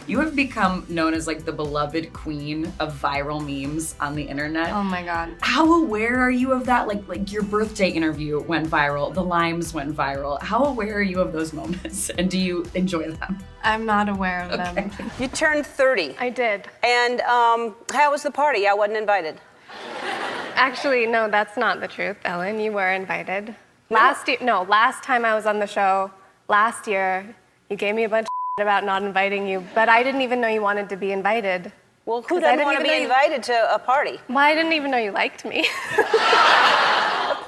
You have become known as like the beloved queen of viral memes on the internet. Oh my God. How aware are you of that? Like your birthday interview went viral, the limes went viral. How aware are you of those moments and do you enjoy them? I'm not aware of them. You turned 30. I did. And how was the party? I wasn't invited. Actually, no, that's not the truth, Ellen. You were invited. Last time I was on the show, last year, you gave me a bunch of about not inviting you, but I didn't even know you wanted to be invited. Well, who doesn't want to be invited to a party? Well, I didn't even know you liked me.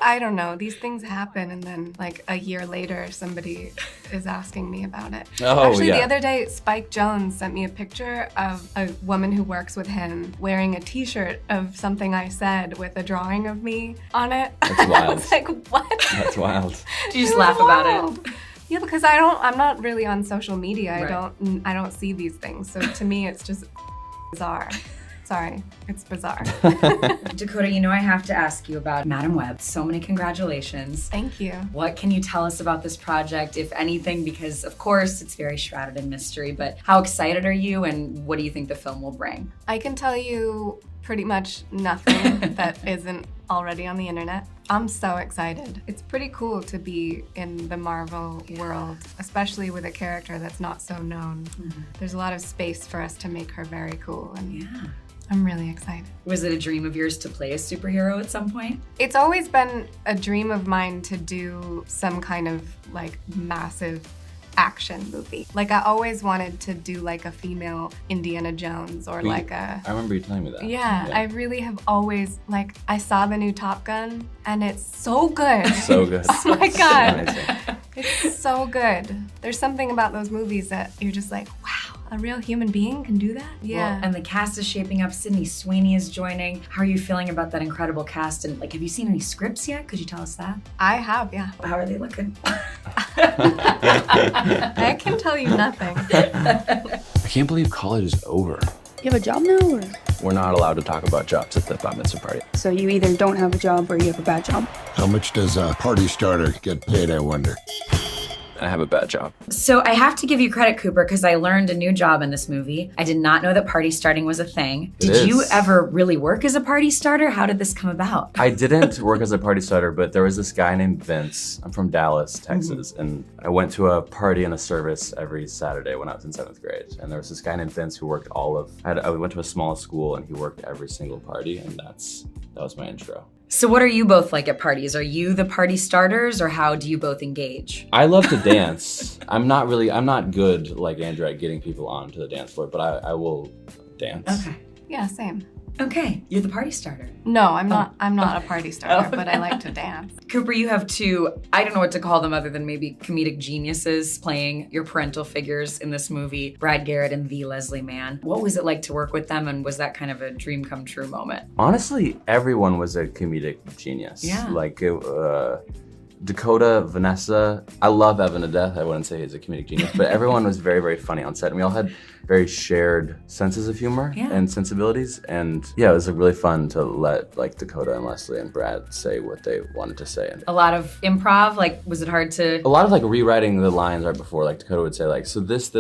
I don't know. These things happen, and then like a year later, somebody is asking me about it. Oh, Actually, yeah. the other day, Spike Jones sent me a picture of a woman who works with him wearing a T-shirt of something I said with a drawing of me on it. That's wild. I was like, what? That's wild. Do you just laugh about it? Yeah, because I'm not really on social media. Right. I don't see these things. So to me, it's just bizarre. Sorry, it's bizarre. Dakota, you know I have to ask you about Madame Web. So many congratulations. Thank you. What can you tell us about this project, if anything? Because of course it's very shrouded in mystery, but how excited are you and what do you think the film will bring? I can tell you pretty much nothing that isn't already on the internet. I'm so excited. It's pretty cool to be in the Marvel world, especially with a character that's not so known. Mm-hmm. There's a lot of space for us to make her very cool, and I'm really excited. Was it a dream of yours to play a superhero at some point? It's always been a dream of mine to do some kind of like massive action movie. Like I always wanted to do like a female Indiana Jones or like a... I remember you telling me that. Yeah, I really have always, like, I saw the new Top Gun and it's so good. So good. Oh my God. Amazing. It's so good. There's something about those movies that you're just like, wow, a real human being can do that? Yeah. Well, and the cast is shaping up. Sydney Sweeney is joining. How are you feeling about that incredible cast? And like, have you seen any scripts yet? Could you tell us that? I have, yeah. How are they looking? I can tell you nothing. I can't believe college is over. You have a job now, or? We're not allowed to talk about jobs at the bat mitzvah party. So you either don't have a job or you have a bad job. How much does a party starter get paid, I wonder? I have a bad job. So I have to give you credit, Cooper, because I learned a new job in this movie. I did not know that party starting was a thing. Did you ever really work as a party starter? How did this come about? I didn't work as a party starter, but there was this guy named Vince. I'm from Dallas, Texas, and I went to a party and a service every Saturday when I was in 7th grade. And there was this guy named Vince who worked I went to a small school and he worked every single party, and that was my intro. So what are you both like at parties? Are you the party starters or how do you both engage? I love to dance. I'm not good like Andrew at getting people onto the dance floor, but I will dance. Okay. Yeah, same. Okay, you're the party starter. No, I'm not a party starter, but I like to dance. Cooper, you have two, I don't know what to call them other than maybe comedic geniuses playing your parental figures in this movie, Brad Garrett and the Leslie Mann. What was it like to work with them, and was that kind of a dream come true moment? Honestly, everyone was a comedic genius. Yeah. Like, Dakota, Vanessa, I love Evan to death. I wouldn't say he's a comedic genius, but everyone was very, very funny on set. And we all had very shared senses of humor and sensibilities. And yeah, it was like really fun to let like Dakota and Leslie and Brad say what they wanted to say. And A lot of improv, like was it hard to? a lot of like rewriting the lines right before, like Dakota would say like, so this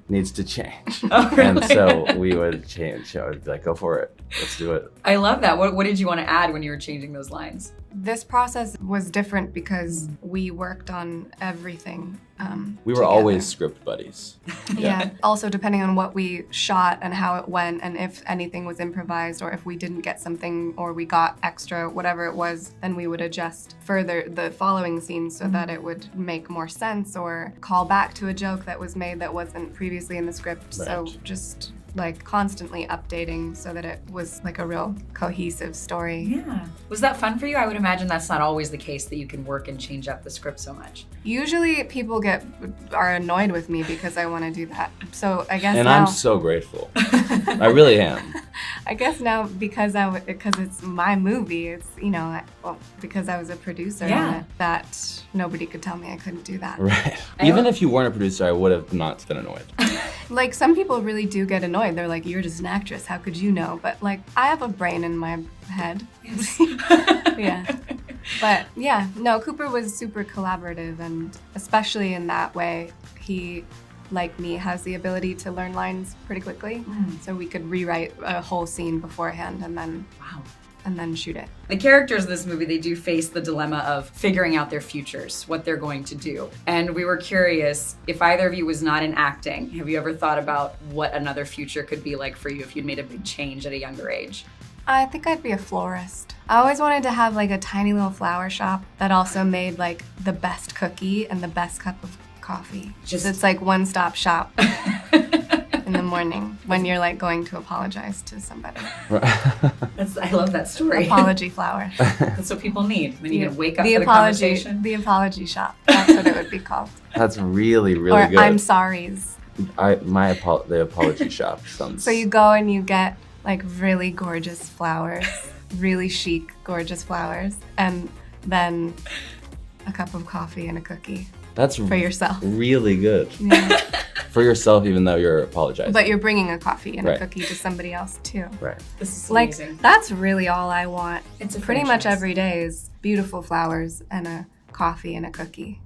needs to change. Oh, really? And so we would change. I would be like, go for it. Let's do it. I love that. What did you want to add when you were changing those lines? This process was different because we worked on everything We were together. always script buddies. Yeah. Also, depending on what we shot and how it went, and if anything was improvised, or if we didn't get something, or we got extra, whatever it was, then we would adjust further the following scenes so that it would make more sense, or call back to a joke that was made that wasn't previously in the script. So Right. just like constantly updating so that it was like a real cohesive story. Yeah. Was that fun for you? I would imagine that's not always the case, that you can work and change up the script so much. Usually people are annoyed with me because I want to do that. So I guess And now, I'm so grateful. I really am. I guess now because it's my movie, it's, you know, because I was a producer on it, that nobody could tell me I couldn't do that. Right. Even if you weren't a producer, I would have not been annoyed. Like some people really do get annoyed. They're like, you're just an actress, how could you know? But like, I have a brain in my head. Yes. Yeah. But yeah, no, Cooper was super collaborative, and especially in that way, he like me, has the ability to learn lines pretty quickly. So we could rewrite a whole scene beforehand and then shoot it. The characters in this movie, they do face the dilemma of figuring out their futures, what they're going to do. And we were curious, if either of you was not in acting, have you ever thought about what another future could be like for you if you'd made a big change at a younger age? I think I'd be a florist. I always wanted to have like a tiny little flower shop that also made like the best cookie and the best cup of coffee. So it's like one-stop shop in the morning when you're like going to apologize to somebody. I love that story. Apology flower. That's what people need. Then you can wake up the for the apology, conversation. The apology shop. That's what it would be called. That's really, really or good. I'm sorry's. The apology shop sounds. So you go and you get like really gorgeous flowers, really chic, gorgeous flowers, and then a cup of coffee and a cookie. That's for yourself. Really good. Yeah. For yourself, even though you're apologizing. But you're bringing a coffee and Right. a cookie to somebody else too. Right. This is Like, amazing. that's really all I want. It's a pretty much franchise. every day is beautiful flowers and a coffee and a cookie.